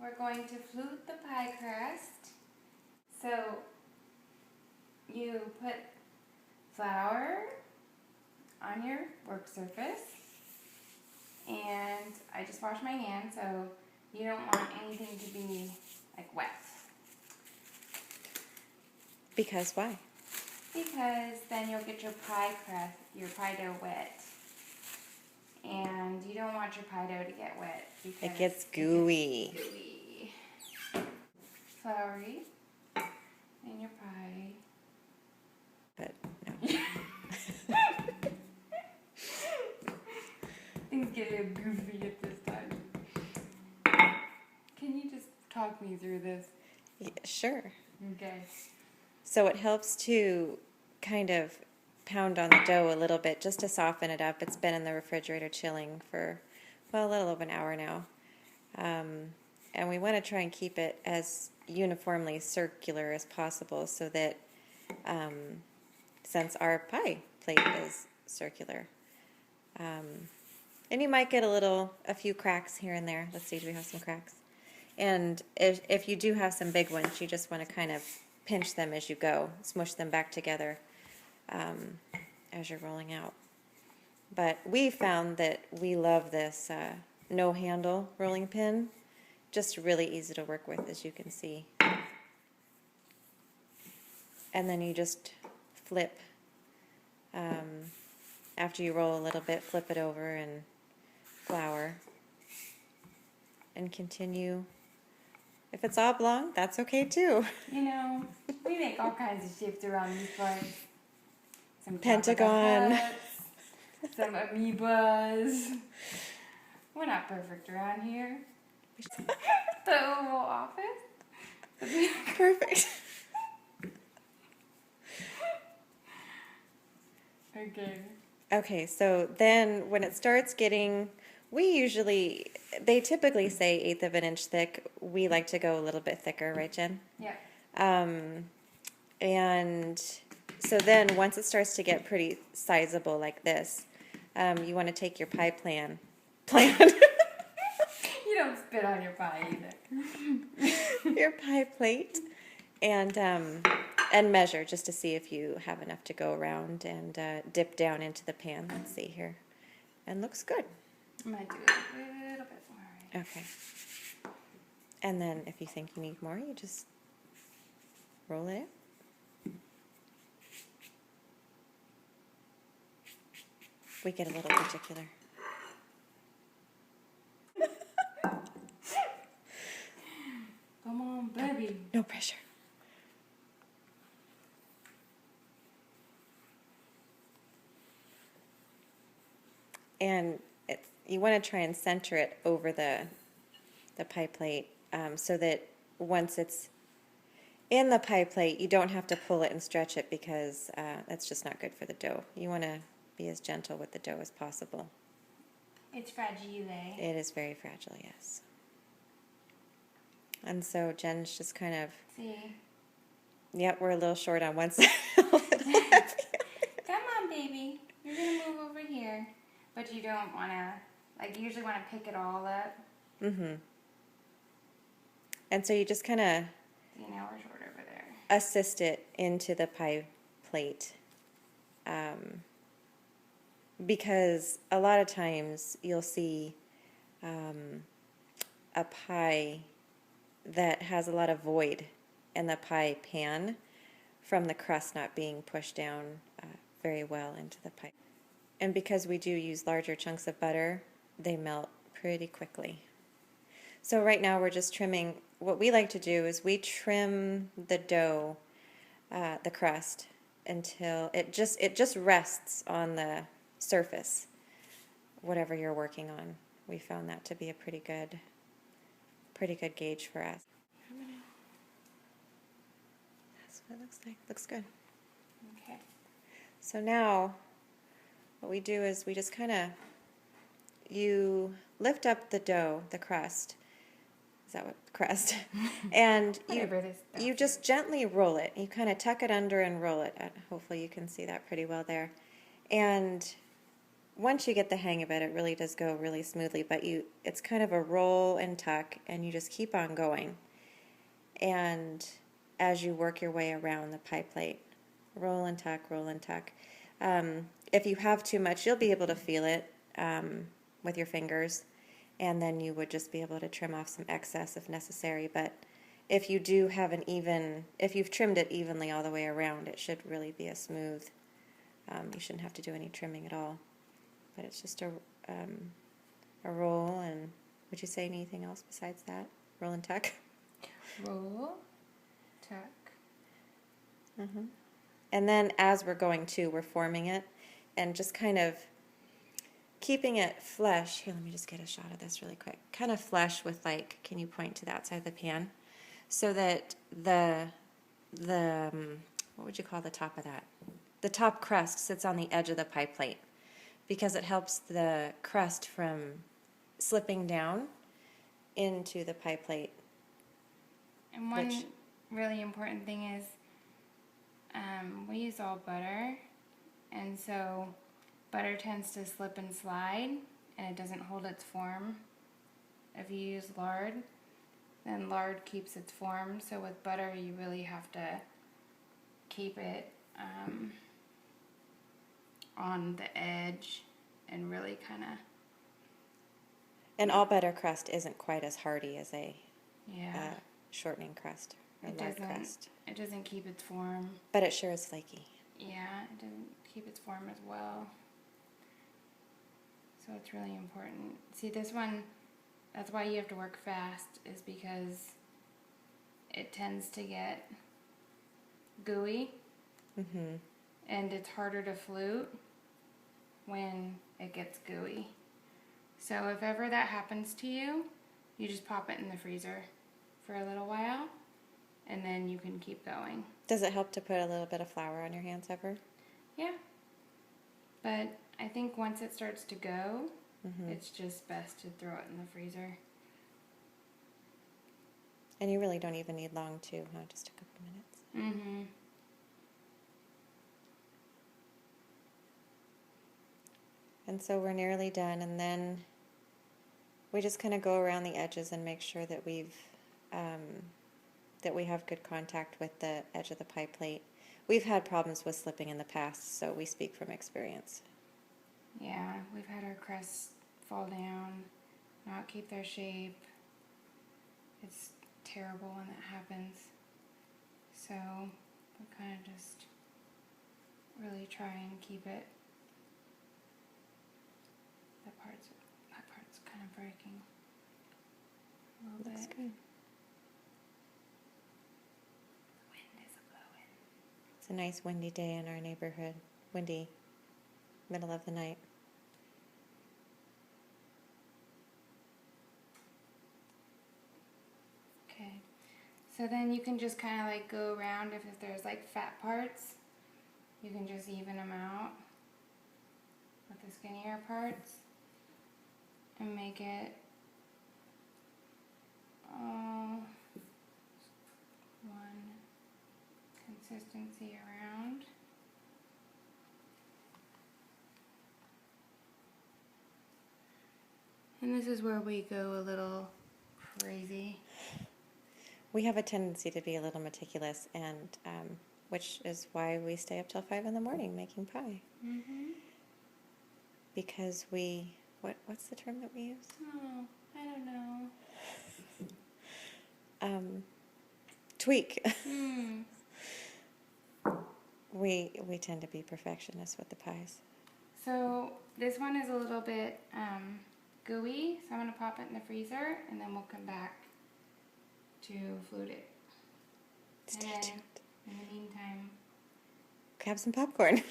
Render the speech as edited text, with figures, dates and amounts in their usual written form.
we're going to flute the pie crust. So you put flour on your work surface, and I just washed my hands, so you don't want anything to be like wet. Because why? Because then you'll get your pie crust, your pie dough wet. And you don't want your pie dough to get wet because It gets gooey. It gets gooey. Floury in your pie. But no. Things get a little goofy at this time. Can you just talk me through this? Yeah, sure. Okay. So it helps to kind of pound on the dough a little bit just to soften it up. It's been in the refrigerator chilling for, well, a little over an hour now. And we want to try and keep it as uniformly circular as possible so that since our pie plate is circular. And you might get a few cracks here and there. Let's see, do we have some cracks? And if you do have some big ones, you just want to kind of pinch them as you go, smush them back together as you're rolling out. But we found that we love this no handle rolling pin. Just really easy to work with, as you can see. And then you just flip. After you roll a little bit, flip it over and flour. And continue. If it's oblong, that's okay too. You know, we make all kinds of shapes around these parts. Some Pentagon. Huts, some amoebas. We're not perfect around here. The Oval Office. Perfect. Okay. Okay, so then when it starts getting, they typically say 1/8 of an inch thick. We like to go a little bit thicker, right, Jen? Yeah. And so then once it starts to get pretty sizable like this, you want to take your pie plan. You don't spit on your pie either. Your pie plate and measure just to see if you have enough to go around and dip down into the pan. Let's see here. And looks good. I'm going to do a little bit more. Okay. And then if you think you need more, you just roll it out. We get a little particular. Come on, baby. No pressure. And you want to try and center it over the pie plate so that once it's in the pie plate, you don't have to pull it and stretch it because that's just not good for the dough. You want to be as gentle with the dough as possible. It's fragile. It is very fragile, yes. And so Jen's just kind of... See? Yep, we're a little short on one side. Come on, baby. You're going to move over here. But you don't want to, like, you usually want to pick it all up. Mm-hmm. And so you just kind of... See, now we're short over there. Assist it into the pie plate. Because a lot of times you'll see a pie that has a lot of void in the pie pan from the crust not being pushed down very well into the pie. And because we do use larger chunks of butter, they melt pretty quickly. So right now we're just trimming. What we like to do is we trim the dough, the crust, until it just rests on the surface, whatever you're working on. We found that to be a pretty good gauge for us. That's what it looks like. Looks good. Okay. So now what we do is we just kind of, you lift up the dough, the crust. Is that what crust? And you just gently roll it. You kind of tuck it under and roll it. Hopefully you can see that pretty well there. And once you get the hang of it, it really does go really smoothly, but it's kind of a roll and tuck, and you just keep on going. And as you work your way around the pie plate, roll and tuck, roll and tuck. If you have too much, you'll be able to feel it with your fingers, and then you would just be able to trim off some excess if necessary. But if you do have if you've trimmed it evenly all the way around, it should really be a smooth. You shouldn't have to do any trimming at all. But it's just a roll. And would you say anything else besides that? Roll and tuck. Roll, tuck. Mm-hmm. And then as we're going to, we're forming it and just kind of keeping it flush. Here, let me just get a shot of this really quick. Kind of flush with, like, can you point to the outside of the pan? So that the what would you call the top of that? The top crust sits on the edge of the pie plate, because it helps the crust from slipping down into the pie plate. And one really important thing is we use all butter, and so butter tends to slip and slide, and it doesn't hold its form. If you use lard, then lard keeps its form. So with butter, you really have to keep it on the edge and really kind of. And all butter crust isn't quite as hardy as a Yeah. shortening crust or lard crust. It doesn't keep its form. But it sure is flaky. Yeah, it doesn't keep its form as well. So it's really important. See, this one, that's why you have to work fast, is because it tends to get gooey. Mm-hmm. And it's harder to flute when it gets gooey. So if ever that happens to you, you just pop it in the freezer for a little while, and then you can keep going. Does it help to put a little bit of flour on your hands ever? Yeah. But I think once it starts to go, Mm-hmm. it's just best to throw it in the freezer. And you really don't even need long too, huh? Just a couple minutes. Mm-hmm. And so we're nearly done, and then we just kind of go around the edges and make sure that we have good contact with the edge of the pie plate. We've had problems with slipping in the past, so we speak from experience. Yeah, we've had our crusts fall down, not keep their shape. It's terrible when that happens. So we kind of just really try and keep it. That part's kind of breaking a little Looks bit. good. The wind is blowing. It's a nice windy day in our neighborhood. Windy, middle of the night. Okay, so then you can just kind of like go around. If there's like fat parts, you can just even them out with the skinnier parts and make it all one consistency around. And this is where we go a little crazy. We have a tendency to be a little meticulous, and which is why we stay up till 5 in the morning making pie. Mm-hmm. Because what's the term that we use? Oh, I don't know. Tweak. Hmm. We tend to be perfectionists with the pies. So this one is a little bit gooey, so I'm going to pop it in the freezer, and then we'll come back to flute it. Stay And then, tuned. in the meantime, Grab some popcorn.